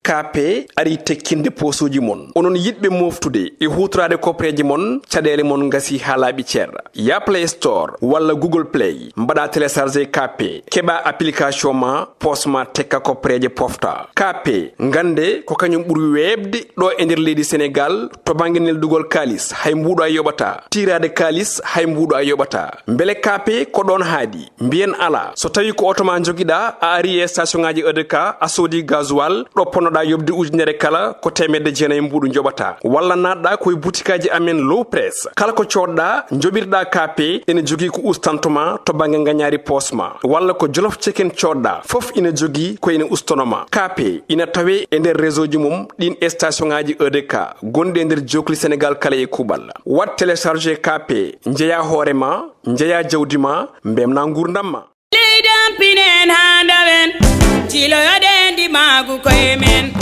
KP ari tekkinde posuji mon onon yidbe moftude e hutrade kopreji mon cadele mon ngasi halabi cer ya Play Store wala Google Play mbada télécharger KP keba application ma posma tekka kopreje pofta KP ngande ko kanyum buri webde do e nder leydi Sénégal to banginel dugol kalis hay mbudo a yobata tirade kalis hay mbudo a yobata mbele KP ko don haadi mbien ala so tawi ko automa jogida a ari e station ngaji EDK a sodi gasoil do ponoda yobde ujunere kala ko temedde jeenay mbudu jobata walla nadda koy boutikaji amen low press kala ko codda jobirda KP ene jogi ko ustantoma to bange nganyari posma walla ko jolof chicken codda fof ina jogi ko ina ustonoma KP ina tawe e nder réseau ji mum din station ngaji EDK gonde nder jokli Sénégal kala e kubal wat télécharger KP njeya horema njeya jawdima mbemna ngurdamma leydam pinen handawen jilo yodendi magu koyemen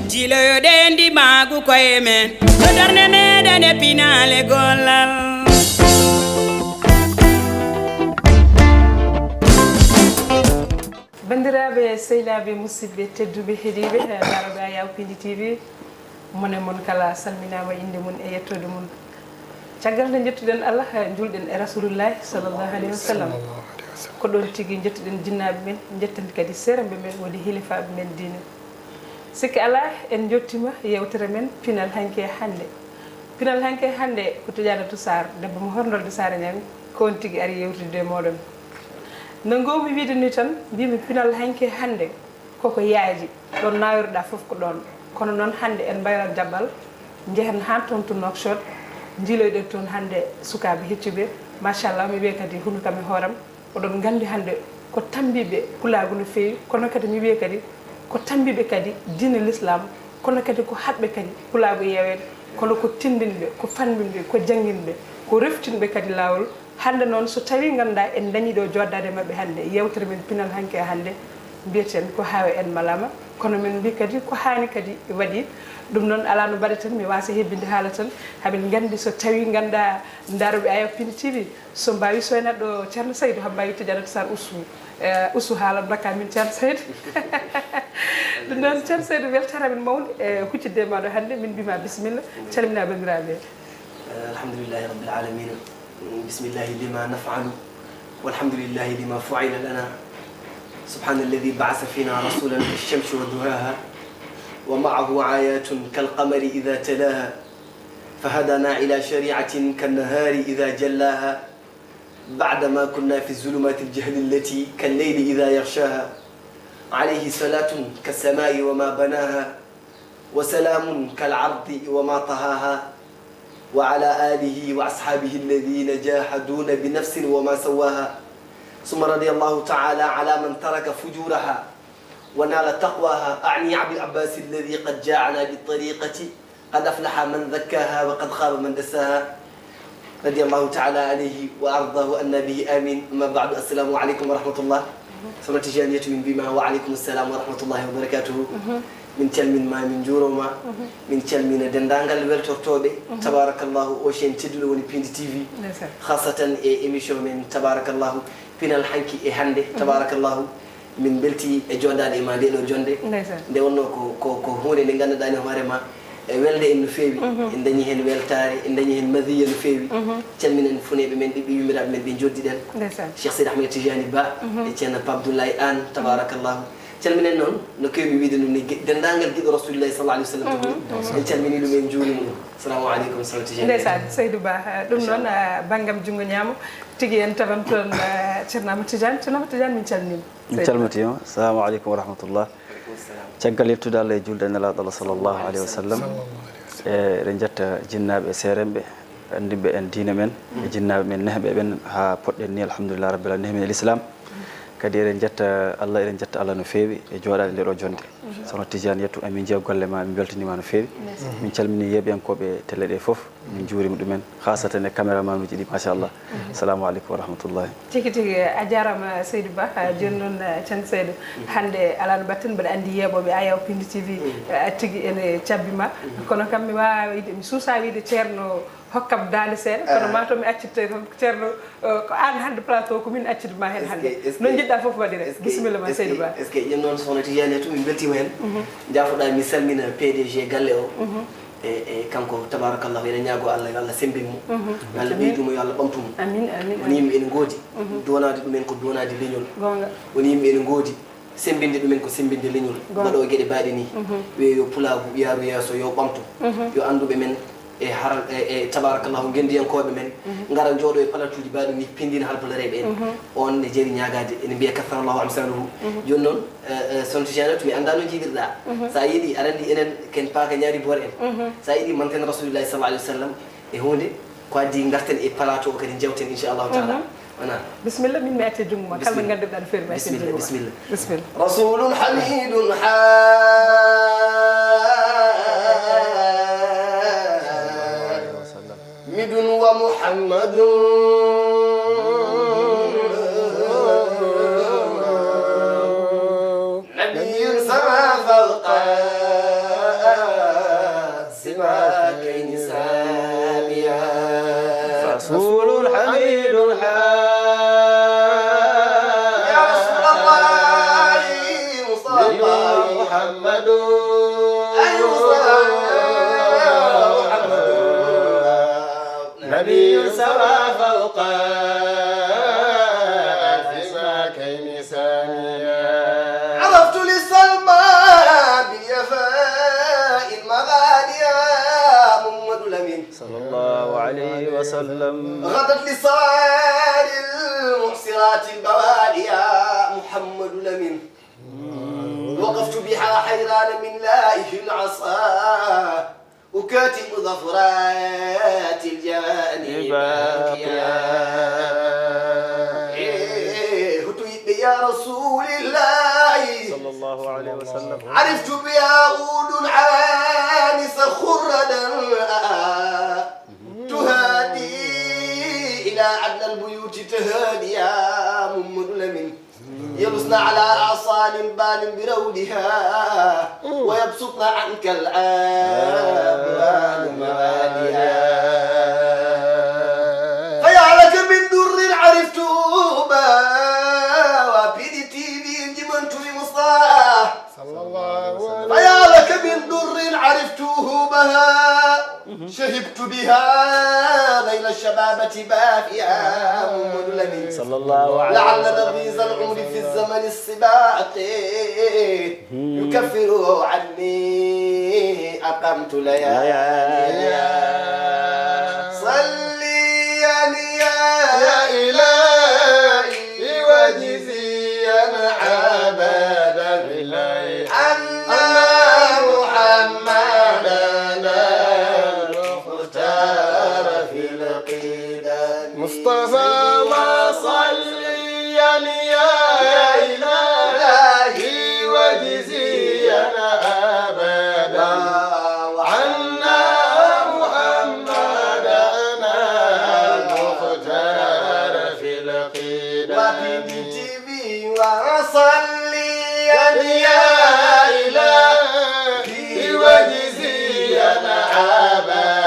jilo yodendi magu koyemen to darne medane pinale gollal bandiraɓe sehilaɓe musidɓe tedduɓe heeɗiɓe daroɓe a Yawpindi TV mone mon kala salminama inde mum e yettode mum caggal nde jettuɗen Allah julɗen e rasulullahi sallllahu alayhi wa sallam ko ɗon tigui jettuɗen jinnaɓe men jettandi kadi seramɓe men woni hilifaɓe men diine sikki ala en jottima yewtere men pinal hanke hande ko Tidianatou Sarr debbo mo horndolde Sare Ñami ko on tigui ari yewtude moɗon no gowmi wiide ni tan mbimi pinal hanke hande koko yaaji ɗon nawirɗa foof ko ɗon kono noon hande en mbayrat jaɓɓal jehen han toon to Nouakchott jiiloyɗen toon hande sukaɓe heccuɓe machallah mi wiye kadi hunu kam e hooram oɗon gandi hande ko tambiɓe pulagu no fewi kono kadi mi wiye kadi ko tambiɓe kadi diine l'islam kono kadi ko haɓɓe kadi pulagu yewede kono ko tindinɓe ko fanminɓe ko jangguinɓe ko reftinɓe kadi lawol hande noon so tawi ganduɗa en dañi ɗo joddade mabɓe hande yewtere men pinal hanke hande mbiyeten ko hawe en malama kono men mbi kadi ko hani kadi waɗi ɗum noon ala no mbaɗaten mi wasa hebbinde haala tan haɓen gandi so tawi ganduɗa daroɓe a Yawpindi TV so mbawi soynatɗo ceerno Saydou ha mbawi Tidianatou Sarr ustu haala bakka min ceerno Saydou ɗum noon ceerno Saydou weltaramin mawde e huccidde maɗo hande min mbima bisimilla calmina bandiraɓe alhamdulillahi rabbil alamin bismillahi lima naf'alu walhamdulillahi lima fu'ila lana سبحان الذي بعث فينا رسولا كالشمس وضحاها ومعه آيات كالقمر إذا تلاها فهدانا إلى شريعة كالنهار إذا جلاها بعدما كنا في الظلمات الجهل التي كالليل إذا يغشاها عليه صلاة كالسماء وما بناها وسلام كالعرض وما طهاها وعلى آله وأصحابه الذين جاهدون بنفس وما سواها ثم رضي الله تعالى على من ترك فجورها ونال تقواها أعني عبد العباس الذي قد جاءنا بالطريقة قد أفلح من ذكاها وقد خاب من دساها رضي الله تعالى عليه وأرضاه أن به آمين أما بعد السلام عليكم ورحمة الله ثم تجانية من بما وعليكم السلام ورحمة الله وبركاته من تلمين ما من جوروما من تلمين دندانغال ولتورتوبي تبارك الله وشين تدلو ونبيند تي في خاصة إيميشن من تبارك الله pinal hanki e hande tabarakallahu min belti e jondade ma de do jonde nde wonno ko hunde nde ganduɗa ne hoorema e welde en no feewi en dañi hen weltare en dañi hen madiya no feewi calminen funeɓe men ɗiɓɓe yumiraɓe men ɓe joddiɗen Cheikh Seydi Ahmed Tidiane Ba e ceerno Pape Abdoulaye Anne tabarakallahu calminen noon no kewmi wiide ɗum ni dendagal giɗo rasulillahi sallallahu alayhi wa sallam en calmini ɗum en juurima ɗum assalamu aleykum Seydi Tidiane ndeysan Seydou Ba ɗum noon banggam jungo ñaamo tigi en tawan toon ceerno Amadou Tidiane min calminima min calmitima assalamu aleykum wa rahmatullah caggal yettude Allah e julde nelaɗo Allah sallllahu alayhi wa sallam e eɗen jetta jinnaɓe e seeremɓe andimɓe en diine men e jinnaɓe men nehɓe ɓen ha poɗɗen ni alhamdulillah rabbil alamin nehmi l'islam kadi eɗen jetta Allah no feewi e jooɗade nde ɗo jonde sono Tidiane yettu amin jeeya golle ma min beltanima no feewi min calmini yeeɓiyankoɓe télé ɗe foof min juurima ɗumen hasatan e caméraman uji ɗi machallah assalamu aleykum wa rahmatullahi tigi tigi a jarama Seydou Ba joni noon ceerno Seydou hande alano batten mbaɗa andi yeeɓoɓe a Yawpindi TV tigi ene cabbima kono kam mi wawa wiide mi suusa wiide ceerno hokkam daande seeɗa kono ma to mi accitte tan ceerno ko an hannde plateau ko min accidema heen hannde noon jiɗɗa fof waɗire bisimilla ma Seydou Ba est ce que ƴen noon sohna Tidiane to min beltima heen jaafoɗa mi salmina PDG galle o e kanko tabarakallahu ene ñaago Allah yo Allah sembinmo yo Allah ɓeydumo yo Allah ɓamtumo amin amin woni yimɓe ene ngoodi donade ɗumen ko donade leñol gonga woni yimɓe ene ngoodi sembinde ɗumen ko sembinde leñol mbaɗo gueɗe baaɗe ni wiye yo pulagu yaaru yeeso yo ɓamtu yo anduɓe men e haral e tabarakallahu gendiyankoɓe men gara jooɗo e palatuji baaɗe ni pendina halpulareɓe en on ne jeeri ñagade ene mbiya kafarallahu amsaluhu joni noon sontiane to mi anda no jiiɗirɗa sa yiiɗi aɗa andi enen ken paaka ñaari boor en sa yiiɗi manten rasulillahi sallallahu alayhi wa sallam e hunde ko addi garten e plateau o kadi jewten inchallahu taala wana bisimilla min mi acce jungo ma kalmo ganduɗa no feeri ma acce jungo bisimilla bisimilla rasulun hamidun midun wa muhammadun nabiyyun sama fawqa simakayni samiya rasulun hamidun ya rasulullah mustafa muhammadun نبي سرى فوق سماكين ساميا عرفت للسلمى باليفاء المغالية محمد الأمين صلى الله عليه وسلم غدت لصال المحسرات البوالية محمد الأمين وقفت بها حيران من لائه العصا وكاتب ظفرات الجانب باقيا يا رسول الله صلى الله عليه وسلم عرفت بها عود عانس خردا تهادي إلى عدن البيوت تهادي يا محمد الأمين يبصن على أعصان بان برودها ويبسطن عنك الآبان مواليا فيا لك من در عرفته وبيدي تيبي جمنت بمصطفى صلى الله عليه فيا لك من در عرفته بها شهبت بها بين الشبابة بافيا محمد الأمين صلى الله عليه لعل نبيذ العمر في الزمن السباق يكفر عني أقمت لياليا صليا يا إلهي وجزيا عبادا بالله أن محمدنا المختار في القدم مصطفى وصليا يا إلهي وجزيا أبدا عنا محمدنا المختار في القدم وبنتي وصليا يا إلهي وجزيا أبدا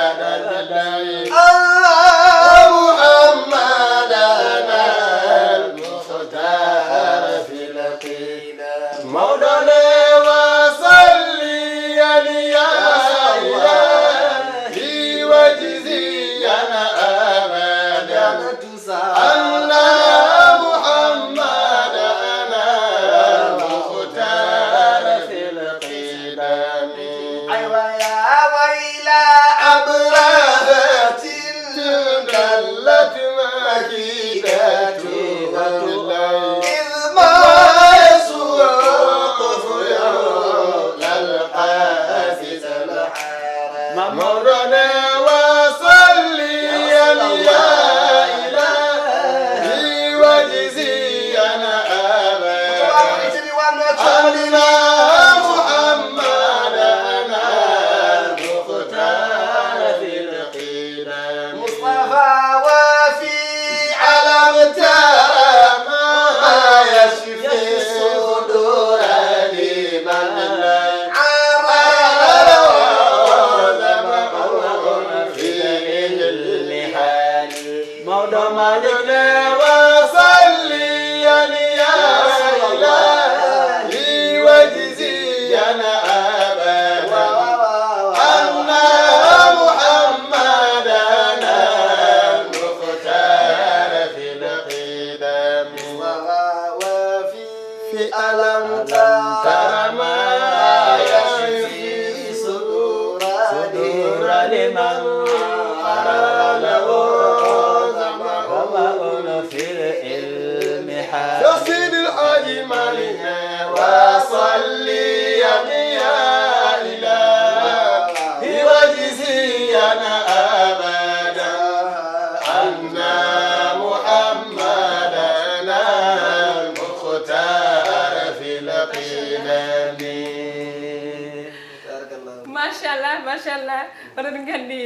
machallah oɗon gandi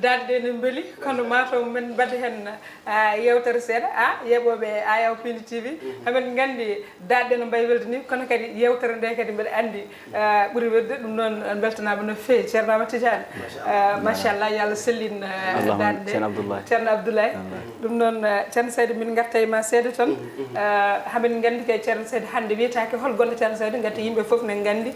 dadde no beeli kono mataw men badde hen yewtere seeɗa yeɓoɓe Ayaw Pindi TV hamen gandi dadde no mbayi welde ni kono kadi yewtere nde kadi mbeɗa andi ɓuuri wedde ɗum noon beltanama no fewi ceerno Amadou Tidiane machallah yo Allah sellin dadde ceerno Abdoulaye ɗum noon ceerno Saydou min garta e ma seeɗa tan hamen gandi kay ceerno Saydou hande wiyetake hol golle ceerno Saydou gati yimɓe foof ne gandi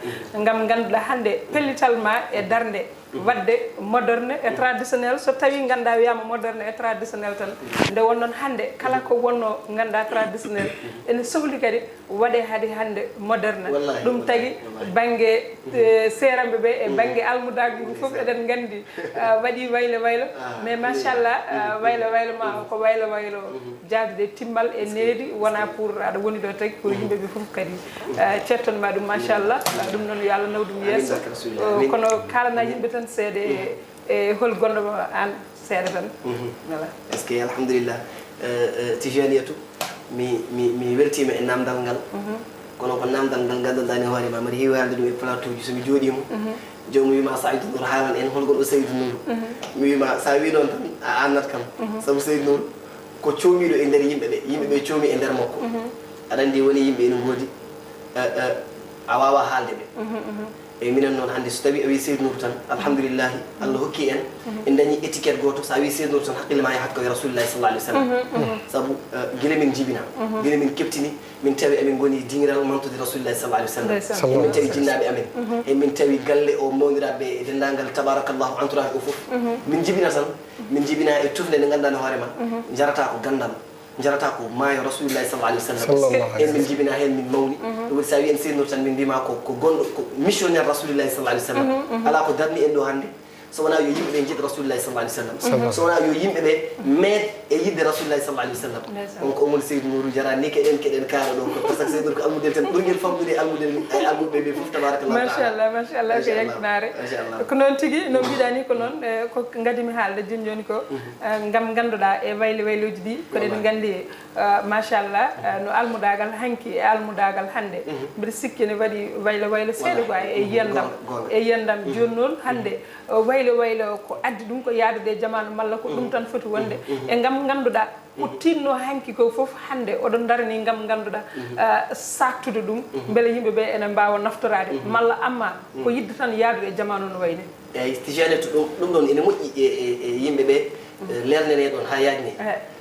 gam ganduɗa hande pellital ma e darde wadde moderne et traditionnel so tawi ganda wiyama moderne et traditionnel tan nde wonnon hande kala ko wonno ganda traditionnel ene sohli kadi waɗe haade hande moderne ɗum tagui banggue seramɓe ɓe e banggue almudagu ngu foof eɗen gandi waɗi waylo mais machallah waylo ma ko waylo jaadude timmal e needi wona pour aɗa woni ɗo tagui pour yimɓeɓe foof kadi cettonma ɗum machallah ɗum noon yo Allah nawɗum yesso kono kalana yimɓe tan seede e hol gonɗo an seede tan voilà est ce que alhamdulillah Tijaniyatu mi weltima e namdal ngal kono ko namdal ngal gandanɗani hoore ma mbaɗa heewi haalde ɗum e plateau ji somi jooɗima jomum wima Saydou Nour haalan en holgon o Saydou Nour mi wima sa wi noon tan a annat kam saabu Saydou Nour ko coomiɗo e nder yimɓeɓe coomi e nder makko aɗa andi woni yimɓe ene goodi a wawa haalde ɓe e minen noon hannde so tawi a wi Saydou Nour tan alhamdoulillahi Allah hokki en en dañi étiquette goto sa wi Saydou Nour tan haqqille ma yahat koye rasulillahi sallallahu alih w sallam saabu guila min jibina guila min keptini min tawi amin goni dingiral mantude rasulillahi sallallahu alih w sallam emin tawi jinnaɓe amen emin tawi galle o mawniraɓe e dendagal tabarakallahu entourage o foof min jibina tan min jibina e tufde nde ganduɗa hoore ma jarata ko gandal jarata ko maayo rasulillahi sallallahu alih w sallam en min jibina hen min mawni ɗum waɗi sa wi en Saydou Nour tan min mbima ko gonɗo ko missionnaire rasulillahi sallallahu alih w sallam ala ko darni en ɗo hannde so wona yo yimɓeɓe jiɗa rasulillahi sallallahu alih w sallam so wona yo yimɓeɓe meed e yidde rasulillahi sallallahu alih w sallam on ko omoni Saydou Nour jara ni keɗen kaara ɗo par ce que Saydou Nour ko almudel tan ɓurguel famɗude almuɓe ɓe foof tabarakallah machallah ko yakkinare ko noon tigui no mbiɗani ko noon ko gadimi haalde joni ko gam ganduɗa e wayloji ɗi koɗen gandi machallah no almudagal hanki e almudagal hande mbiɗa sikki ne waɗi waylo seeɗa quoi e yiyandam joni noon hande waylo ko addi ɗum ko yaadude jamanu malla ko ɗum tan foti wonde e gam ganduɗa ko tinno hanki ko foof hande oɗon darani gam ganduɗa saktude ɗum beele yimɓeɓe ene mbawa naftorade malla amma ko yidde tan yaadude e jamanu no wayni eyyi Tijaniyatu ɗum ɗon ene moƴƴi e yimɓeɓe lernene ɗon ha yajni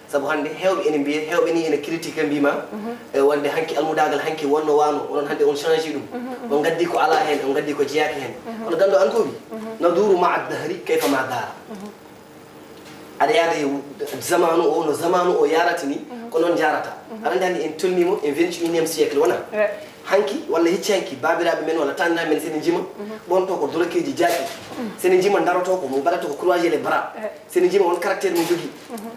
saabu hande hewɓe ene mbiya hewɓe ni ene critique mbima wonde hanki almudagal hanki wonno wano onon hande on change ɗum on gaddi ko ala hen on gaddi ko jeyaki hen ono gando an ko wi naduru ma'a dahri kayfa ma dara aɗa yaada zamanu o no zamanu o yarata ni ko noon jarata aɗa andi hande en tolnimo e 21e siècle wona hanki walla hecci hanki babiraɓe men walla tanninaɓe men sene jima ɓonto ko dolokeji jaaki sene jima daroto ko mo mbaɗata ko croiser les bras sene jima won caractére mo jogui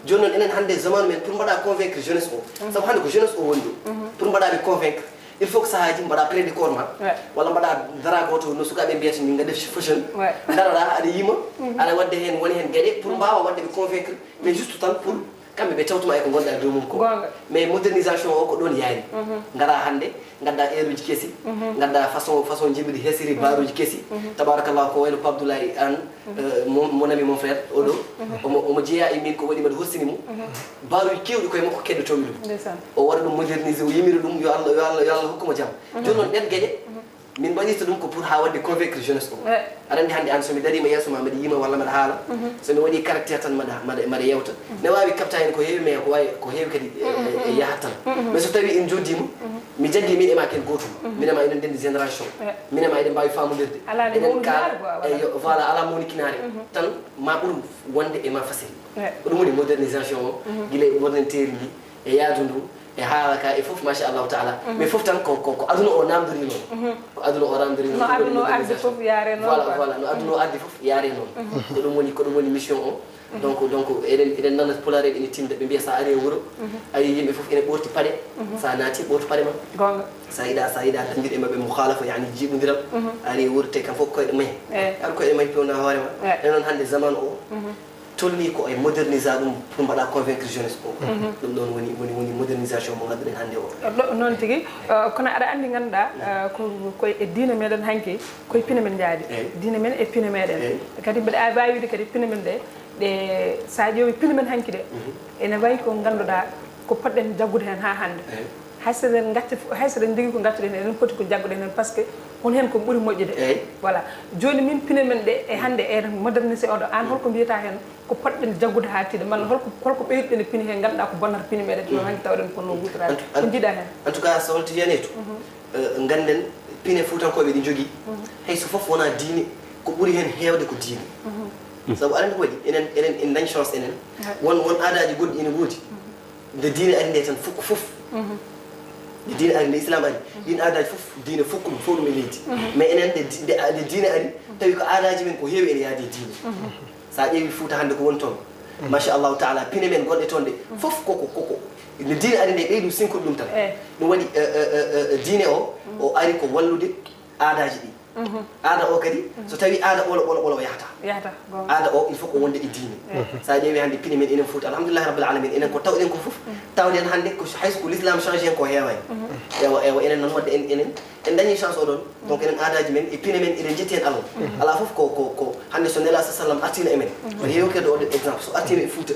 joni noon enen hande zamanu men pour mbaɗa convaincre jeunesse o saabu hande ko jeunesse o woni ɗo pour mbaɗaɓe convaincre il faut que sahaji mbaɗa près du corps ma walla mbaɗa dara goto no sukaɓe mbiyata ni gadef fashion daroɗa aɗa yima aɗa wadde hen woni hen gueɗe pour mbawa wadde ɓe convaincre mais juste tan pour kamɓe ɓe tawtuma e ko gonɗa e dow mum ko mais modernisation o ko ɗon yaari gara hande gadda heure uji keesi gadda façon jiɓiɗi hesiri baruji keesi tabarakallah ko wayno Pape Abdoulaye Anne mon ami mon frère oɗo omo jeeya e min ko waɗi mbaɗa horsini mo baruji kewɗi koye makko keɗotomi ɗum o waɗa ɗum modernisé o yimiri ɗum yo Allah hokkuma jaam joni noon ɗen gueɗe min mbaɗirta ɗum ko pour ha wadde convaincre jeunesse o aɗa andi hande an somi darima yeeso ma mbaɗa yima walla mbaɗa haala somi waɗi caractére tan mbaɗa yewta ne wawi kapta hen ko heewi mais ko heewi kadi e yahat tan mais so tawi en joddima mi jaggi min e ma ken gotum minema eɗen ndendi génération minema eɗen mbawi famodirde eɗen kaala voilà ala mawni kinare tan ma ɓuur wonde e ma facile ko ɗum woni modernisation o guila e wonenteri ndi e yaadu ndu e haala ka e foof machallahu taala mais foof tan ko aduna o namdori noon ko aduna o namdori noon no aduna o ardi foof yaare noon voilà no aduna o ardi foof yaare noon ko ɗum woni mission o donc eɗen nana pulareɓe ene timda ɓe mbiya sa ari e wuuro ayi yimɓe foof ene ɓorti paɗe sa naati ɓortu paɗe ma gonga sa yiɗa dañirɗe mabɓe mukhalafa yani jiɓodiral ari e wuuro te kam fof koyɗe mayi ar koyɗe mayi pewna hoore ma e noon hande zaman o tolni ko e moderniser ɗum pour mbaɗa convaincre jeunesse o ɗum ɗon woni modernisation mo ngannduɗen hannde o noon tigi kono aɗa anndi ngannduɗaa koye e diine meɗen hanki koye pine men jaadi diine men e pine meɗen kadi mbiɗa wawi wiide kadi pine men ɗe sa ƴeewi pine men hanki de ene wayi ko ngannduɗaa ko poɗɗen jaggude heen ha hannde haysoɗen gacci haysoɗen jogui ko gaccuɗen enen foti ko jagguɗen heen par ce que on heen ko ɓuri moƴƴude voilà joni min pine men ɗe e hannde e modernisé oɗo an holko mbiyata heen ko poɗɗen jaggude ha tiiɗe malla holko ɓeyduɗen e pine heen ngannduɗaa ko bonnata pine meɗen no hanki tawɗen kono wutorade ko jiiɗa heen en tout cas so holto wiyaneto ganden pine fuutankoɓe ɗi jogui hayso foof wona diine ko ɓuri heen heewde ko diine sabu aɗa andi ko waɗi enen dañ chance enen won aadaji goɗɗi ene woodi nde diine ari nde tan fukko fof nde diine ari nde islam ari ɗin aadaji fof diine fukko ɗum fof ɗum e leydi mais enen nde diine ari tawi ko aadaji men ko heewi ene yaade diine sa ƴeewi Fouta hannde ko woni toon machallahu taala pine men gonɗe toon ɗe fof koko nde diine ari nde ɓeydu sinkude ɗum tan ɗum waɗi diine o ari ko wallude aadaji ɗi aada o kadi so tawi aada ɓolo yahata aada o il faut ko wonde e diine sa ƴeewi hannde pine men enen Fouta alhamdulillahi rabbil alamin enen ko tawɗen ko fof tawɗen hannde ko hayso ko l'islam changé en ko heewani ewa enen noon wadde en dañi chance oɗon donc enen aadaji men e pine men eɗen jetti hen Allah ala fof ko hannde so nela sa sallam artina e men o heewkede oɗon exemple so artima e Fouta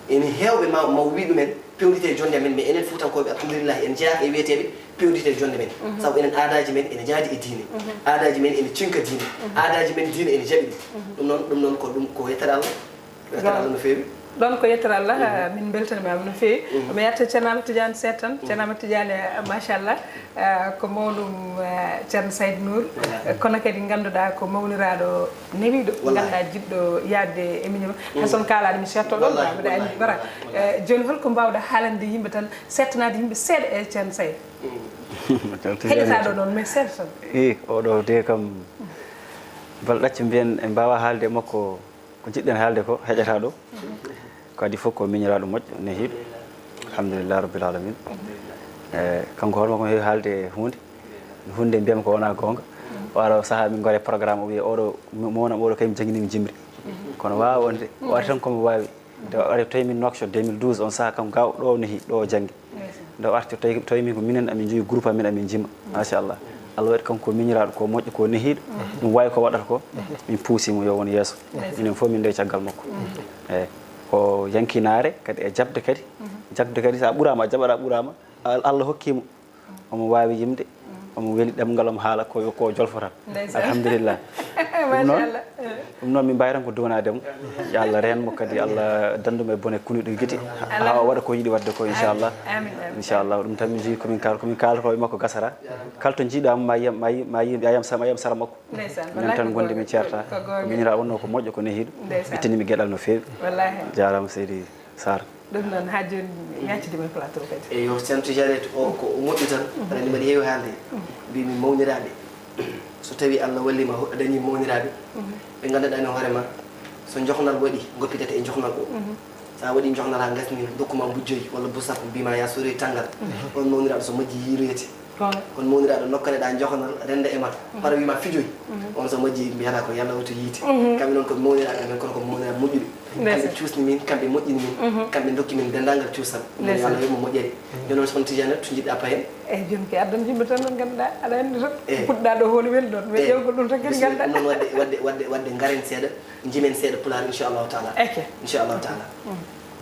ene heewɓe ma wi ɗumen pewndite jonde men mais enen Foutankoɓe alhamdulillahi en jeeyaka e wiyeteɓe pewndite jonde men sabu enen aadaji men ene jaadi e diine aadaji men ene cinka diine aadaji men diine ene jaɓi ɗum noon ko yettere Allah no feewi ɗon ko yettere Allah min beltanimama no feewi omi yetta ceerno Amadou Tidiane seeɗa tan ceerno Amadou Tidiane machallah ko mawɗum ceerno Saydou Nour kono kadi ngannduɗaa ko mawniraaɗo newiiɗo ngannduɗaa jiɗɗo yaadde e miño hay son kaalaade mi cetto ɗon mbiɗa anndi bara jooni holko mbawɗa haalande yimɓe tan settanaade yimɓe seeɗa e ceerno Saydou heɗata ɗo noon mais seeɗa tan oɗo de kam balɗacce mbiyen en mbawa haalde e makko ko jiɗɗen haalde ko heƴata ɗo kadi fof ko miñiraɗo moƴƴo nehiɗo alhamdulillah rabbil alamin kanko holmo ko heewi haalde hunde mbiyam ko wona gonga oɗo saaha min gore programme o wiye oɗo monam oɗo kaymi jangguinimi jimri kono wawa wonde o ari tan komo wawi nde ari tawi min Nouakchott 2012 on saaha kam gaw ɗo nehi ɗo janggi nde o arti tawi min ko minen amin jogui groupe amin amin jima machallah Allah waɗi kanko miñiraɗo ko moƴƴo ko nehiɗo ɗum wawi ko waɗata ko min puusimo yo won yeeso minen fof min nde caggal makko eyyi ko yankinare kadi e jabde kadi sa ɓuurama a jaɓaɗa ɓuurama Allah hokkimo omo wawi yimde omo weeli ɗemgal omo haala ko jolfotan alhamdulillah ɗum noon min mbawi tan ko duwanademo yo Allah renmo kadi Allah danduma e bone kuniɗo guiti ha waɗa ko yiiɗi wadde ko inchallah ɗum tan min jogui komin kalatoɓe makko gasata kala to jiiɗama ma yiyam sara makko minen tan gonde min ceerta ko miñira wonno ko moƴƴo ko nehiɗo ittanimi gueɗal no fewi jarama seydi Sara ɗum noon ha joni ñaccudema plateau kadi eyo ceerno Tidiane o ko moƴƴi tan aɗa andi mbaɗa heewi haalde mbimi mawniraɓe so tawi Allah wallima a dañi mawniraɓe ɓe ganduɗa ne hoorema so johnal waɗi goppitete e johnal o sa waɗi johnal ha gasni dokkuma bujjoyi walla busako mbima ya sori tanggal on mawniraɗo so majji yiiroyete kono mawniraɗo nokkaneɗa johnal renda e mata para wima fijoyi on so majji mbiyata ko yalla woto yiite kamɓe noon koɓe mawniraɓe men kono koɓe mawniraɓe moƴƴuɓe kamɓe cuusni min kamɓe moƴƴini min kamɓe dokki min dendagal cuusal yo Allah wimo moƴƴere joni noon sono Tidiane to jiɗɗa payen eyyi joni kay addana yimɓe tan noon ganduɗa aɗa andi tan puɗɗa ɗo hooli weli ɗon mais ƴewgol ɗum tan kadi ganduɗa noon wadde garen seeɗa jimen seeɗa pular inchallahu taala inchallahu taala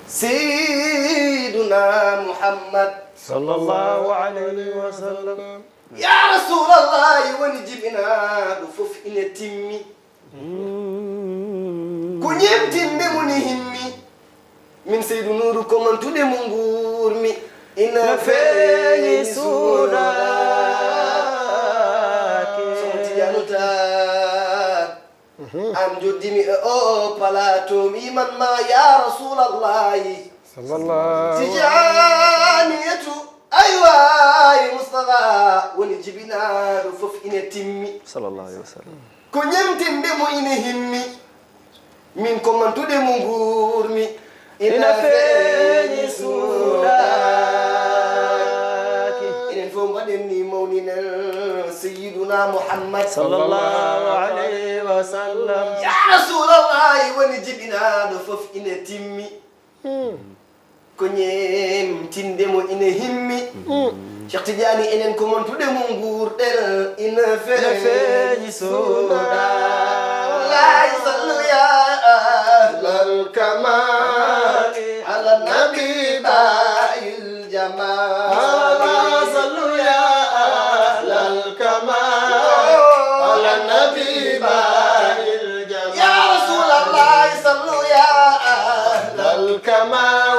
Seyduna Muhammad sallallahu alayhi wa sallam ya rasulallahi woni jibinaɗo fof ine timmi ko ñemtinde muni himmi min Seydou Nourou ko mantude mo nguurmi ina feeñi suudaki somo tijanuta am joddimi e o plateau mi imanma ya rasulallahi tijaniyatu aywayi Moustapha woni jibinaɗo fof ine timmi sallallahu alaihi wasallam ko ñemtinde mo ine himmi min ko mantude mo nguurmi ina feeñi suudaki enen fof mbaɗen ni mawninen Seyyiduna Muhammad sallallahu alayhi wa وسلم يا رسول الله ونجدنا نفف إن تمي كنيم تندمو إن همي Cheikh Tidiane enen ko mon tudde mo nguur del ina feeñi soda la sallu ya ahlal kamal ala nabi ba'il jamal la sallu ya ahlal kamal ala nabi ba'il jamal ya rasulullah sallu ya ahlal kamal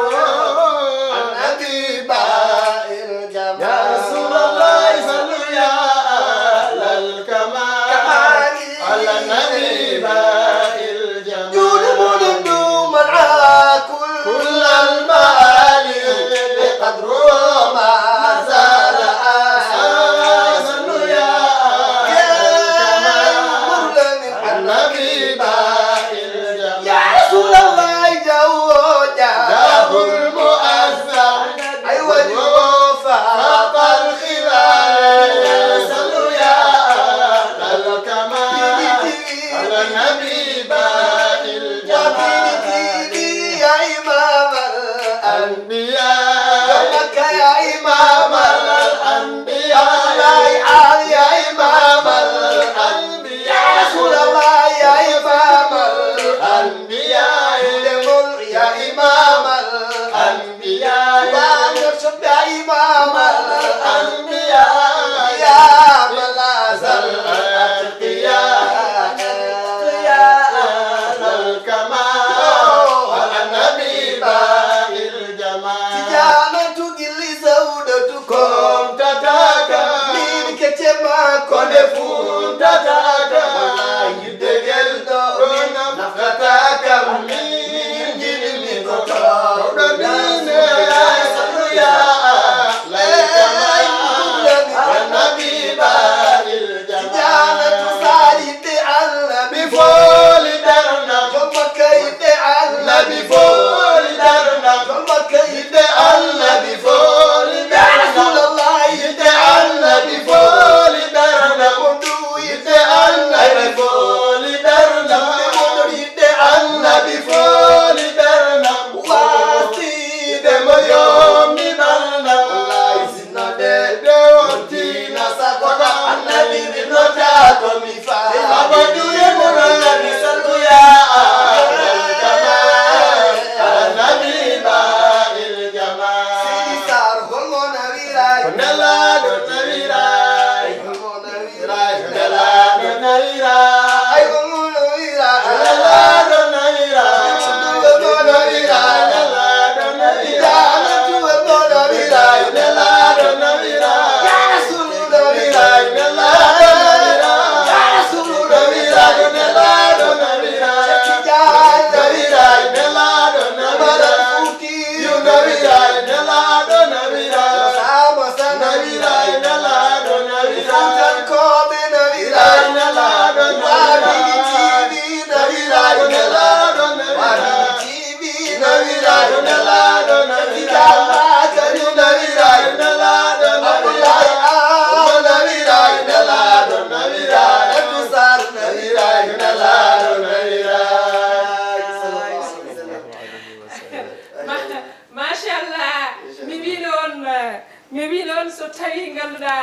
mi wi noon so tawi ganduɗa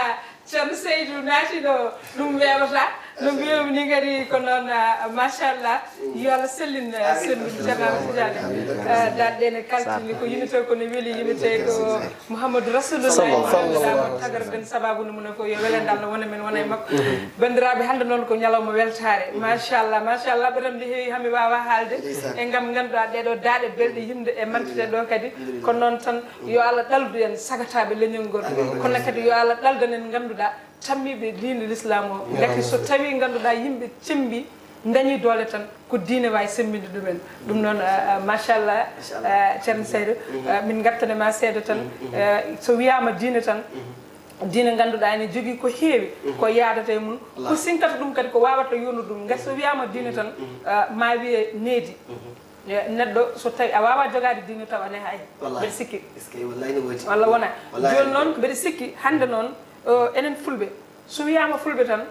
ceerno Seydou naati ɗo ɗum wewata no mbiyumi ni kadi ko noon machallah yo Allah sellin sellude ceerno Tidiane daɗɗe ne kaltini ko yimite ko ne weeli yimite ko Mouhamadou Rasulullah tagara den sababu mum ko yo welende Allah wona men wona e makko bandiraɓe hande noon ko ñalawma weltare machallah ɓeɗam ndi heewi hami wawa haalde e gam ganduɗa ɗeɗo daaɗe belɗe yimde e mantede ɗo kadi kono noon tan yo Allah ɗaldu en sagataɓe leñol ngol kono kadi yo Allah ɗaldanen ganduɗa tammiɓe diine l'islam o gati so tawi ganduɗa yimɓe cembi dañi doole tan ko diine wawi sembinde ɗumen ɗum noon machallah ceerno Seydou min gartanema seeɗa tan so wiyama diine tan diine ganduɗa ene jogui ko heewi ko yadata e mum ko sinkata ɗum kadi ko wawata yonnude ɗum gati so wiyama diine tan ma wiye needi neɗɗo so tawi a wawa jogade diine taw ane hay mbeɗa sikki walla wona joni noon mbeɗa sikki hande noon enen fulɓe so wiyama fulɓe tan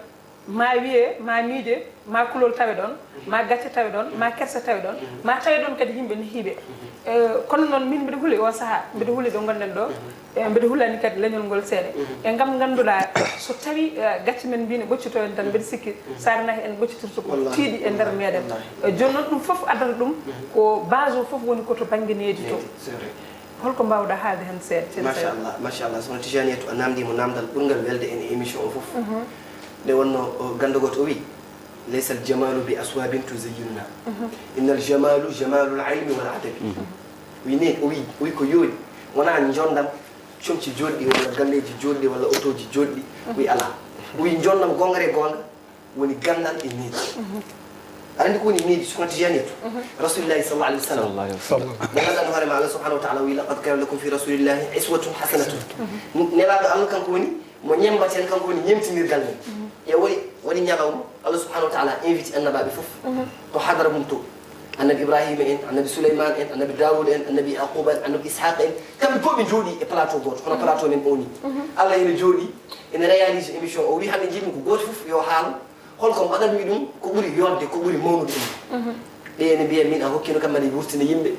ma wiye ma miide ma kulol tawe ɗon ma gacce tawe ɗon ma kersa tawe ɗon ma tawe ɗon kadi yimɓe ne hiiɓe kono noon min mbiɗa huuli o saaha mbiɗa huuli ɗo gonɗen ɗo mbiɗa huulani kadi leñol ngol seeɗa e gam ganduɗa so tawi gacce men mbino ɓoccito en tan mbiɗa sikki sarnahi en ɓoccitirto ko tiiɗi e nder meɗen joni noon ɗum foof addata ɗum ko base o foof woni koto banggue needi to holko mbawɗa haalde hen seeɗa machallah sono Tijani to a namdimo namdal ɓurgal welde en émission o foof nde wonno gandugoto o wi laysa al jamalu bi aswabin tuzayyinuna innal jamalu jamalul ilmi wal adabi wini o wi ko yooni wona jondam comci joɗɗi walla galleji joɗɗi walla autoji joɗɗi wi ala wi jondam gongare gonga woni gandal e needi andi ko woni needi sono Tijani to rasulillahi sallallahu alaihi wasallam mo ganduɗa hoore ma Allah subhanahu wa ta'ala wi laqad kana lakum fi rasulillahi iswatun hasanatun nelaɗo Allah kanko woni mo ñembaten kanko woni ñemtinirgal men e woni ñalawma Allah subhanahu wa ta'ala invite annabaɓe fof to hadara mum to annabi Ibrahima en annabi Souleymane en annabi Daoud en annabi Yaquba en annabi Ishaq en kamɓe fof ɓe jooɗi e plateau goto hono plateau men o ni Allah ene jooɗi ene réalise émission o wi hande jiɗmi ko goto fof yo haal holko mbaɗatmi ɗum ko ɓuuri yodde ko ɓuuri mawnude ɗum ɓe ene mbiya min a hokkino kam mbaɗa wurtina yimɓe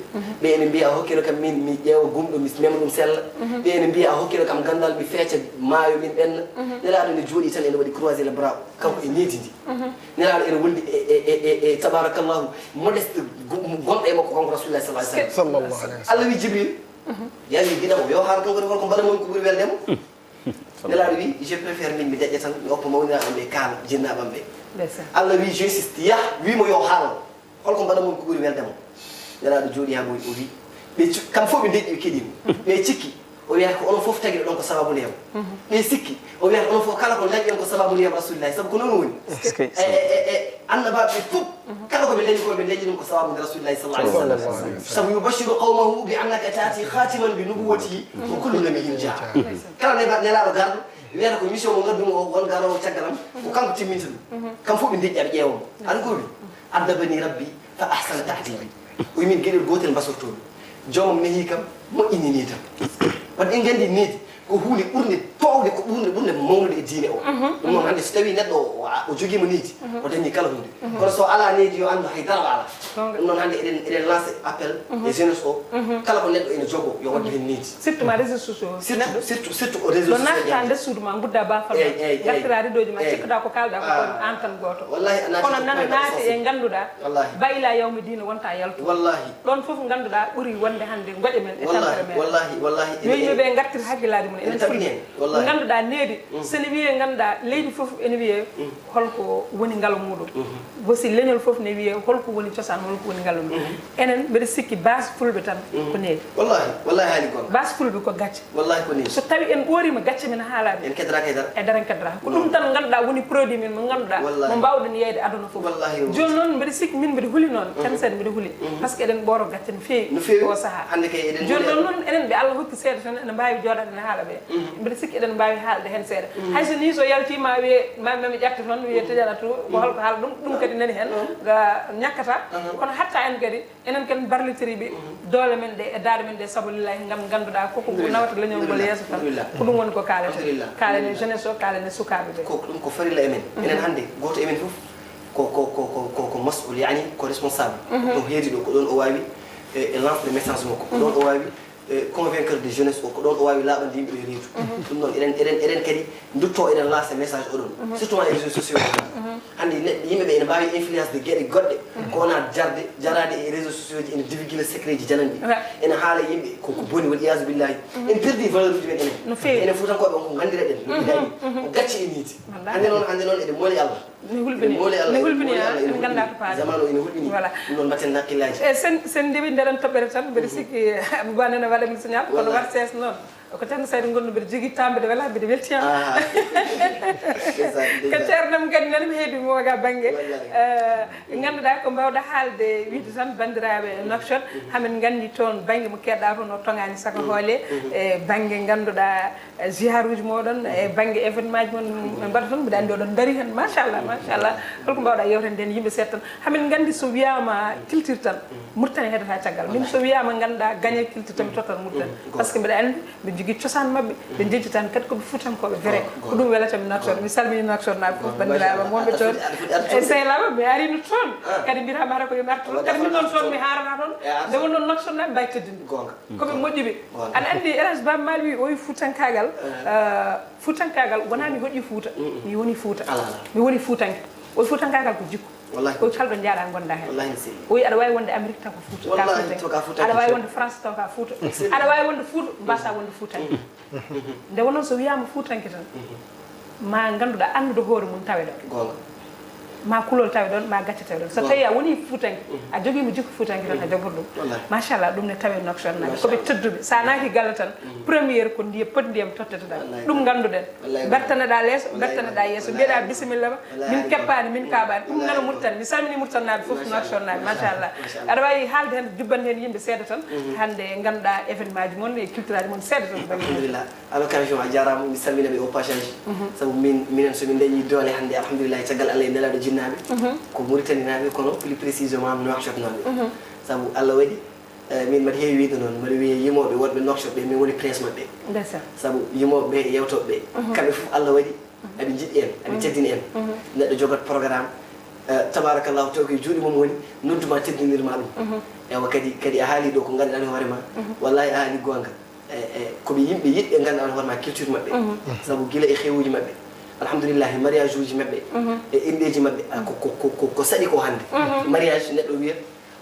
ɓe ene mbiya a hokkino kam min mi ƴeewa gumɗo mi mema ɗum sella ɓe ene mbiya a hokkino kam gandal mi feeca maayo min ɓenna nelaɗo ene jooɗi tan ene waɗi croisé le bras kanko e needi ndi nelaɗo ene woldi e tabarakallahu modeste gonɗo e makko kanko rasulullah sallallahu alaihi wasallam Allah wi Jibril yawi guiɗamo yo haal kanko holko mbaɗa momi ko ɓuuri weldemo nelaɗo wi je préfére min mi deƴƴa tan mi hokka mawniraɓe ɓe kaala jinnaɓam ɓe Allah wi j'insiste yah wimo yo haal holko mbaɗa mum ko ɓuuri weldemo nelaɗo jooɗi ha ɓoyi o wi ɓe kam fof ɓe deƴƴi ɓe keɗimo ɓe cikki o wiyata ko onon fof taguiɗo ɗon ko sababu ndiyam ɓe sikki o wiyata onon fof kala ko dañi en ko sababu ndiyam rasulillahi saabu ko noon woni annabaɓe fof kala koɓe dañi koɓe dañi ɗum ko sababu nde rasulillahi sallallahu alaihi wasallam saabu yubashiru qawmahu bi annaka tati khatiman bi nubuwatihi wa kullu nabiyyin jaa kala nelaɗo garɗo wiyata ko mission mo gaddumo o won garowo caggalam ko kanko timminta ɗum kam fof ɓe deƴƴi aɓe ƴeewamo an ko wi addabani rabbi fa ahsana ta'dibi wi min gueɗel gotel mbasortomi jomam nehi kam moƴƴini ni tan wadde en gandi needi ko huunde ɓurde towde ko ɓurde mawnude e diine o ɗum noon hannde so tawi neɗɗo o joguima needi o dañi kala hunde kono so ala needi yo andu haydara o ala ɗum noon hannde eɗen lancé appel e jeunesse o kala ko neɗɗo ene jogo yo waddu hen needi surtout ma réseaux sociaux surtout o réseaux sociaux natta nder suudu ma gudda bafal gartira ridoji ma cikkuɗa ko kalɗa ko an tan goto wallahi kono nana naati e ganduɗa wallahi ba ila yawmi dina wonta yaltu wallahi ɗon foof ganduɗa ɓuuri wonde hannde goƴe men e tampere men wallahi yimɓeɓe gartir hakkillade mum enen fulɓe ganduɗa needi sene wiye ganduɗa leydi foof ene wiye holko woni ngalo muɗum wosi leñol foof ne wiye holko woni cosaan holko woni ngalo muɗum enen mbeɗa sikki base fulɓe tan ko needi wallahi haali gon base fulɓe ko gacce wallahi ko needi so tawi en ɓoorima gacce men haalade en keddoraka e daren keddoraka ko ɗum tan ganduɗa woni produit min mo ganduɗa mo mbawɗen yeyde aduna foof joni noon mbeɗa sikki min mbeɗa huuli noon tan seeɗa mbeɗa huuli par ce que eɗen ɓooro gacce no feewi o saaha joni noon noon enen ɓe Allah hokki seeɗa tan ene mbawi joɗade ne haala ɓe mbeɗa sikki eɗen mbawi haalde hen seeɗa hayso ni so yaltima wiye mami ƴetta toon wiye Tidiane to ko holko haala ɗum kadi nani hen ñakkata kono hatta en kadi enen kadi barlitoriɓe doole men ɗe e daade men ɗe sabulillahi gam ganduɗa koko nawata leñol ngol yeeso tan ko ɗum woni ko kalene jeunesse o kalene sukaɓe ɓe ko ɗum ko farilla emen enen hannde goto emen fof ko mas'ul yani ko responsable ɗum heedi ɗo ko ɗon o wawi e lance de message makko ko ɗon o wawi convaincre de jeunesse o ko ɗon o wawi laaɓande yimɓe e reedu ɗum noon eɗen kadi dutto eɗen lancé message oɗon surtout ma e réseaux sociaux hannde yimɓeɓe ene mbawi influence de gueɗe goɗɗe ko wona jarade e réseaux sociaux ji ene divulguer secret ji jananɗi ene haala yimɓe koko boni wal iyasu billahi en perdi valeur uji men enen fuutankoɓe on ko gandira ɗen no mbiɗani ko gacci e niiti hannde noon eɗen mooli Allah ne hulɓini en ganda to paade zaman o ene hulɓini ɗum noon mbatten hakkillaji e sen ndewi nderen toɓɓere tan mbeɗa sikki abouba nene waɗa mi signal kono wat sees noon ko tan sayde gonno mbeɗa jogui tambeɗe wala mbeɗa weltiyama ko ceernam kadi nanmi heedi moga banggue ganduɗa ko mbawɗa haalde wiide tan bandiraɓe Nouakchott hamin gandi toon banggue mo keɗɗa toon o tongani saka hoole e banggue ganduɗa ziaruji moɗon e banggue événement ji mon mbaɗa toon mbiɗa andi oɗon daari hen machallah holko mbawɗa yewtande nden yimɓe seeɗa tan hamin gandi so wiyama culture tan Mauritanie heedata caggal min so wiyama ganduɗa gagné culture tan mi tottat Mauritanie par ce que mbiɗa andi jogui ciosan mabbe ɓe jejji tan kadi koɓe fuutankoɓe vrai ko ɗum welatami Nouakchott mi salmini Nouakchott naɓe fof bandiraɓe wonɓe toon e sehlama mi arino toon kadi mbiyatama hara ko yomi arta toon kadi min noon toon mi harana toon nde won noon Nouakchott naɓe mbawi teddinde koɓe moƴƴiɓe aɗa andi Elhadji Baba Mali wi o wi fuutankagal wona mi hoƴƴi Fouta mi woni Fouta mi woni fuutanke o fuutankagal ko jikku ko kalɗo jaaɗa gonda hen o wi aɗa wawi wonde Amérique taw ko Fouta aɗa wawi wonde France taw ka Fouta aɗa wawi wonde Fouta mbasa wonde fuutanke nde wonnoon so wiyama fuutanke tan ma ganduɗa andude hoore mum tawe ɗon ma kulol tawe ɗon ma gacce tawe ɗon so tawi a woni fuutanke a joguima jikku fuutanke tan a jogor ɗum machallah ɗum ne tawe Nouakchott naɓe koɓe tedduɓe sa naaki galle tan premiére ko ndiyam pot ndiyam totteteɗa ɗum ganduɗen bertaneɗa leeso bertaneɗa yeeso mbiyeɗa bisimilla ma min keppani min kaɓani ɗum nana Mauritanie mi salmini Mauritanie naɓe foof Nouakchott naɓe machallah aɗa wawi haalde hen jubbande hen yimɓe seeɗa tan hande ganduɗa événement ji moon e culture aji moon seeɗa tan alhamdulillah à l'occasion a jarama mi salminaɓe au passage saabu minen somin dañi doole hande alhamdulillah caggal Allah e nelaɗo jinnaɓe ko Mauritanie naɓe kono plus précisément Nouakchott naɓe saabu Allah waɗi min mbaɗa heewi wiide noon mbaɗa wiya yimoɓe wonɓe Nouakchott ɓe min woni prince maɓɓe saabu yimoɓe ɓe e yewtoɓe ɓe kamɓe foof Allah waɗi aɓe jiɗɗi en aɓe teddini en neɗɗo jogot programme tabarakallahu taw koye juuɗe mum woni nodduma teddinirma ɗum ewa kadi a haali ɗo ko ganduɗa hoore ma wallahi a haali gonga koɓe yimɓe yiɗɓe ganduɗa hoore ma culture maɓɓe saabu guila e xewuji maɓɓe alhamdoulillahi mariage uji maɓɓe e inɗeji maɓɓe ko saɗi ko hande mariage neɗɗo wiya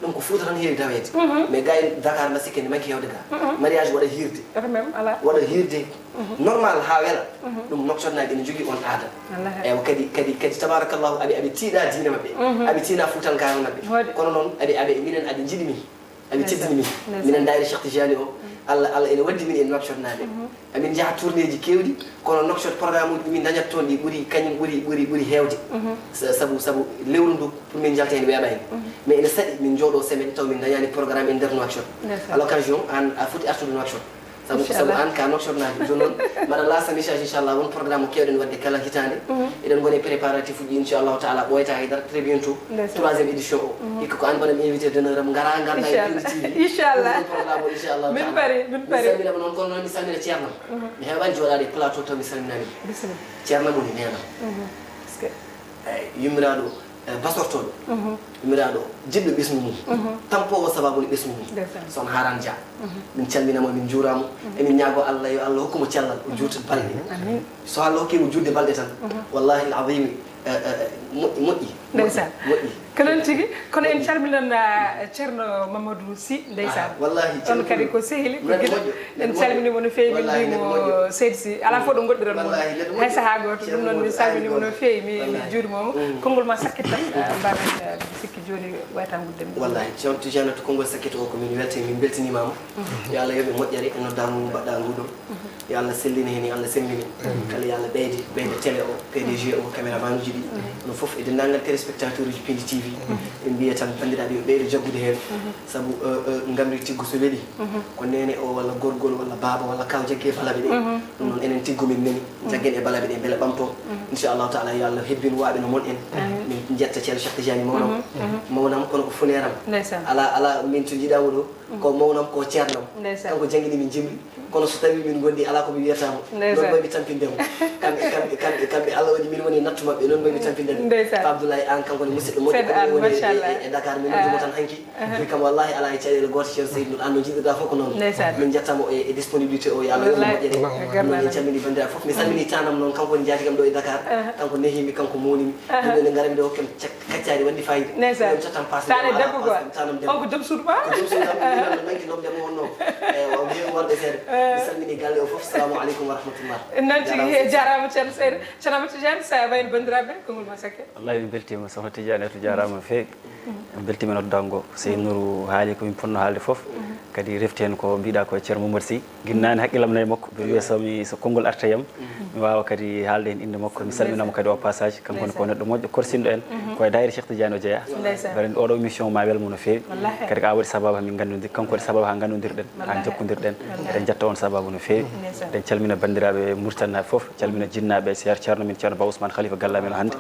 ɗum ko Fouta tan heewi tawede mais ga en Dakar ma sikki ne manki hewde ga mariage waɗa hirde waɗa hirde normal ha weela ɗum Nouakchott naɓe ene jogui on aada ewa kadi tabarakallahu aɓe tiiɗa diine maɓɓe aɓe tiina Foutankagal maɓɓe kono noon aɓe minen aɓe jiɗi min aɓe teddini min minen dayre Cheikh Tidiane o Allah ene waddi min e Nouakchott naɓe amin jaaha tourné ji kewɗi kono Nouakchott programme uji min dañat toon ɗi ɓuuri kañum ɓuuri hewde saabu lewru ndu pour min jalta hen weeɓa hen mais ene saɗi min jooɗo semaine taw min dañani programme e nder Nouakchott à l'occasion an a foti artude Nouakchott sabu an ka Nouakchott naɓe joni noon mbaɗa lasa message inchallah won programme o kewɗen wadde kala hitande eɗen goni préparatif uji inchallahu taala ɓoyta haydara très bientôt 3e édition o hikka ko an bonam invité d'honneur am gara ganda inchallah programme o inchallahu min pari mi salminama noon kono noon mi salmina ceernam mi heeɓani joɗade plateau taw mi salminani ceernam woni nenam eyyi yummiraɗo basortoɗo yummiraɗo jiɗɗo ɓesmu mum tampowo sababude ɓesmu mum son haran dia min calminamo min juuramo emin ñaago Allah yo Allah hokkumo cellal o juutat balɗe so Allah hokkimo juutde balɗe tan wallahi al azimi moƴƴi ndeysan ko noon tigui kono en calminan ceerno Mamadou Sy ndeysan wallahi on kadi ko sehili ko guiɗo en calminimo no feewi min mbimo Seydi Sy ala fof ɗo goɗɗiran mo hay saaha goto ɗum noon min salminimo no feewi mi juurimomo konngol ma sakkit tan mbaɗen sikki joni wayta gudde mi wallahi ceerno Tidiane to konngol sakkit o ko min welte min beltinimama yo Allah yoɓe moƴƴere e noddago mum mbaɗɗa nguɗon yo Allah sellini hen yo Allah sembini kala yo Allah ɓeyde télé o PDG o caméraman uji ɗi no foof e dendagal téléspectateur uji Pindi TV en mbiya tan bandiraɓe yo ɓeydo jaggude hen saabu ngamri tiggo so weeli ko nene o walla gorgol walla baaba walla kaw jaggue e balaɓe ɗe ɗum noon enen tiggo min nani jaggen e balaɓe ɗe beele ɓamto inchallahu taala yo Allah hebbin waɓe no mon en min jetta ceerno Cheikh Tidiane mawnam kono ko funeram ala min to jiiɗamo ɗo ko mawnam ko ceernam kanko jangguini min jimri kono so tawi min gondi ala komi wiyatamo non mbaymi tampindemo kamɓe Allah waɗi min woni nattu mabɓe noon mbaymi tampindemo Abdoulaye an kanko ne musidɗo moƴƴo woni e Dakar min noddumo tan hanki wi kam wallahi ala e caɗele goto ceerno Seydou an no jiɗirɗa fof ko noon min jettamo e disponibilité o yo Allah yoɓe moƴƴere noon en calmini bandiraɓe foof mi salmini tanam noon kanko woni jaatigam ɗo e Dakar kanko nehimi kanko monimi yimɓe ne garami ɗo hokkam kaccari wandi fayida ɗum cottam passetane debbo go on ko joom suudu ba ko joom suudu am nanki nomdemo wonno o wiimi worɓe seeɗa mi salmini galle o foof salamu aleykum wa rahmatullah noon tigi jarama ceerno Seydou ceerno Tidiane sa wayno bandiraɓe konngol ma sakke wallahi min beltima sohna Tidiane to jarama no feewi min beltima noddango Seynuru haali komin ponno haalde foof kadi refti hen ko mbiɗa ko ceerno Mamadou Sy guinnani haqqillam nayi makko mbiɗa wiya so konngol artayam mi wawa kadi haalde hen inde makko mi salminamo kadi o passage kankone ko neɗɗo moƴƴo korsinɗo en koye dayre Cheikh Tidiane o jeeya baren oɗo émission ma welmo no feewi kadi ko a waɗi sababu hamin gandodir kanko waɗi sababu ha gandodirɗen ha jokkodirɗen eɗen jetta on sababu no feewi eɗen calmina bandiraɓe Mauritanie naɓe foof calmina jinnaɓe ceerno min ceerno Ba Ousmane Khalifa gallamen o hannde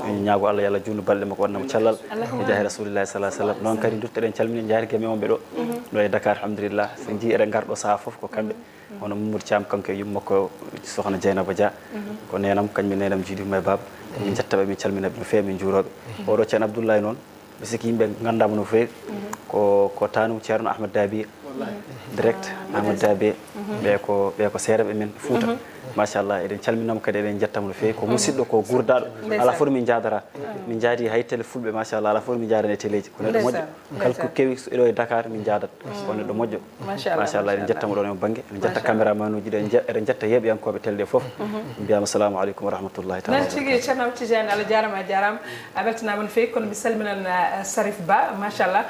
min ñaago Allah yo Allah junnu balɗe makko waɗnamo cellal e jaahi rasulillahi sallah sallam noon kadi duttoɗen calmina jaariguemen wonɓe ɗo e Dakar alhamdulillah so jii eɗen garɗo saaha foof ko kamɓe hono Mamadou Thiam kanko yumma ko sokhna Dieynaba Dia ko nenam kañum nenam jiidu may bab min jettaɓe min calminaɓe no feewi min juuroɓe oɗo ceerno Abdoulaye noon mi sikki yimɓe gandama no feewi ko tanum ceerno Ahmad Dabi direct Ahmad Dabi ɓe ko seereɓe men Fouta machallah eɗen calminama kadi eɗen jettama no feewi ko musidɗo ko gurdaɗo ala fof min jadara min jaadi hay télé fulɓe machallah ala fof min jadane téléji ko neɗɗo moƴƴo kala ko kewi ɗo e Dakar min jadat ko neɗɗo moƴƴo machallah eɗen jettamo ɗon e banggue eɗen jetta caméraman uji ɗe eɗen jetta heeɓiyankoɓe télé ɗe foof mbiyama assalamu aleykum wa rahmatullahi taala non tigui ceerno Tidiane Allah jarama a jarama a weltanama no feewi kono mi salminan Sarif Ba machallah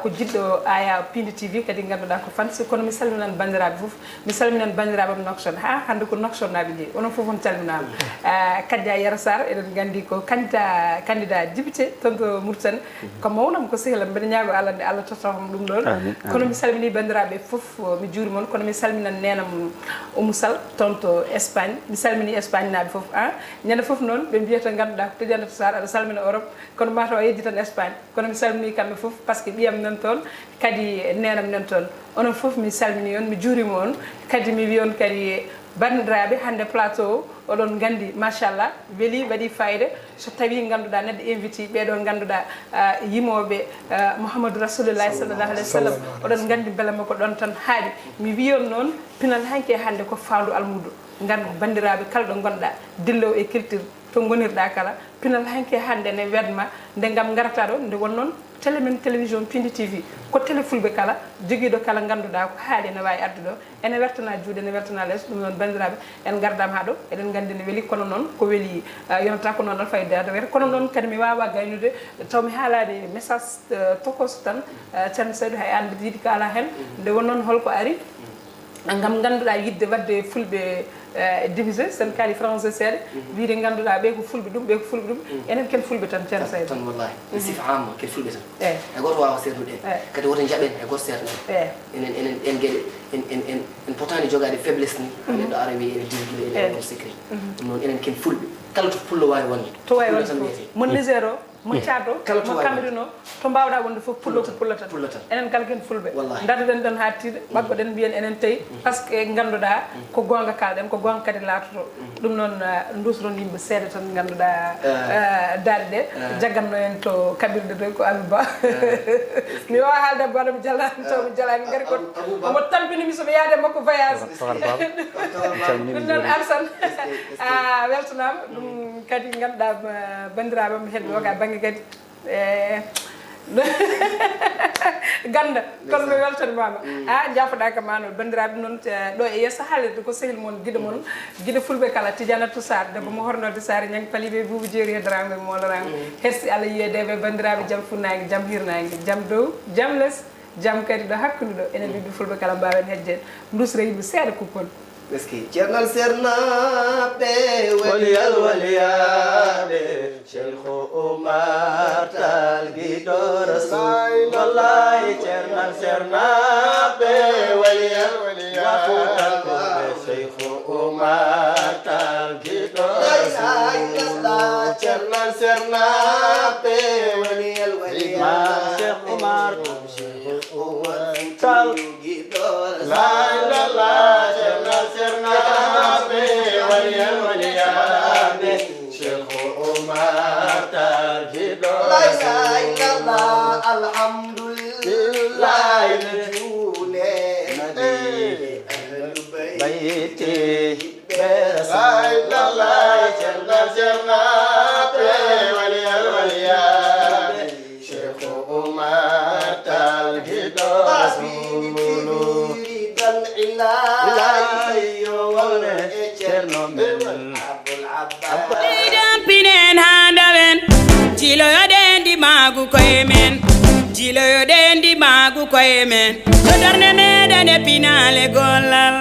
ko jiɗɗo aya Pindi TV kadi ganduɗa ko fansi kono mi salminan bandiraɓe foof mi salminan bandiraɓe Nouakchott ha hande ko Nouakchott naɓe jeeyi onon foof on calminama Kadia Yara Sarr eɗen gandi ko candidat député toon to Mauritanie ko mawnam ko sehlam mbeɗa ñaago Allah nde Allah tottahom ɗum ɗon kono mi salmini bandiraɓe foof mi juuri moon kono mi salminan nenam Oumou Sall toon to Espagne mi salmini Espagne naɓe foof ñande foof noon ɓe mbiyata ganduɗa ko Tidiane Sarr aɗa salmina Europe kono mataw a yeddi tan Espagne kono mi salmini kamɓe foof par ce que ɓiyam nan toon kadi nenam nan toon onon foof mi salmini on mi juurima on kadi mi wi on kadi bandiraɓe hande plateau oɗon gandi machallah weeli waɗi fayida so tawi ganduɗa neɗɗo invité ɓeɗo ganduɗa yimoɓe Mouhamadou Rasulullahi sallallahu alayhi wa sallam oɗon gandi beele makko ɗon tan haaɗi mi wiyon noon pinal hanke hande ko fandu almudo gandu bandiraɓe kala ɗo gonɗa dillowo e culture to gonirɗa kala pinal hanke hande ne wedma nde gam garata ɗo nde won noon télé men télévision Pindi TV ko télé fulɓe kala joguiɗo kala ganduɗa ko haali ne wawi addu ɗo ene wertana juuɗe ene wertana less ɗum noon bandiraɓe en gardama ha ɗo eɗen gandi ne weeli kono noon ko weeli yonata ko noon tan faydade wiyata kono noon kadi mi wawa gaynude taw mi haalani message tokos tan ceerno Saydou hay an mbiɗa yiiɗi ko ala hen nde won noon holko ari gam ganduɗa yidde wadde fulɓe divisé sen kaali français seeɗa wiide ganduɗa ɓe ko fulɓe ɗum ɓe ko fulɓe ɗum enen ken fulɓe tan ceerno Saydou tan wallahi sifa amma ken fulɓe tan e goto wawa sernude en kadi woto jaɓen e goto serna enen en gueɗe en potani jogade faiblesse ni neɗɗo ara wi ene divguila ene waɗo secret ɗum noon enen ken fulɓe kala to pullo wawi wonde to wawi wonde mo Niger o mo Tchad o mo Cameroun o to mbawɗa wonde foof pullo ko pulla tan enen kala ken fulɓe darden ɗon ha tiiɗa ɓaggoɗen mbiyen enen tawi par ce que ganduɗa ko gonga kalɗen ko gonga kadi latoto ɗum noon dusron yimɓe seeɗa tan ganduɗa daɗe ɗe jagganno en to kaɓirɗe ɗo ko Abouba mi wawa haalde Abouba mi jalani taw mi jalani gari ko omo tampinimi soɓe yaade makko voyage ɗum noon Arsane weltanama ɗum kadi ganduɗa bandiraɓe mi heɗɓe waga banggue kadi ganda kono mi weltanimama jafoɗa ka mano bandiraɓe noon ɗo e yesso haalirde ko sehil moon guiɗo moon guiɗo fulɓe kala Tidianatou Sarr debbo mo hornode Sarr ñang paliɓe buubu jeeri hedrago e molorango hersi Allah yiyedeɓe bandiraɓe jaam funnangue jaam hirnangue jaam dow jaam less jaam kadi ɗo hakkude ɗo enen ɓiɓɓe fulɓe kala mbawen hejjede dusra yimɓe seeɗa kuppon Meski Ceerno sernaɓe waliyal waliyaɓe Cheikh Oumar Tall giɗo Rasul wallahi Ceerno sernaɓe waliyal waliyaɓe Cheikh Oumar Tall giɗo Rasul Ceerno sernaɓe waliyal waliyaɓe Cheikh Oumar Tall giɗo la la la sernaɓe waliyal waliyaɓe Cheikh Oumar Tall giɗo Rasul alhamdulillah juule nabi ahlu bayti be Rasulullah sernaɓe waliyal waliyaɓe Cheikh Oumar Tall giɗo Rasul pinen handawen jiloyoɗen di magu koye men jiloyoɗen di magu koye men to darde meɗen e pinale gollal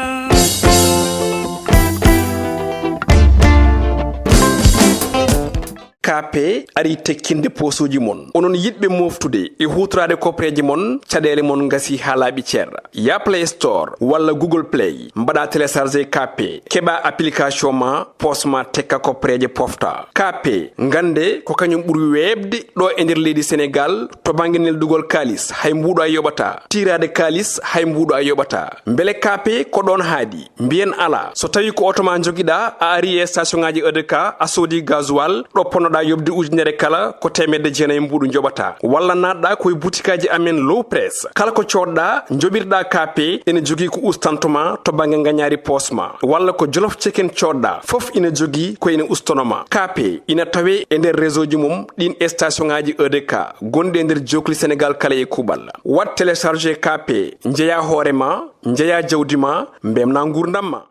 KP ari tekkinde posuji mon onon yidbe moftude e hutrade kopreji mon cadeele mon ngasi halabi cerra ya Play Store walla Google Play mbada télécharger KP keba application ma posma tekka kopreje pofta KP ngande ko kanyum buri webde do e nder leydi Sénégal to banginel dugol kalis hay mbudo ay yobata tirade kalis hay mbudo ay yobata mbele KP ko don haadi mbien ala so tawi ko otoma jogida a ari e station ngaji EDK a sodi gasoil do ponoda yobde ujunere kala ko temedde jeena mbudu jobata walla nadda koy boutikaji amen low press kala ko codda jobirda KP ene jogi ko ustantoma to bangi nganyari posma walla ko jolof chicken codda fof ina jogi ko ina ustonoma KP ina tawe e nder réseau ji mum din station ngaji EDK gonde nder jokli Sénégal kala e kubal wat télécharger KP njeya horema njeya jawdima mbemna ngurdamma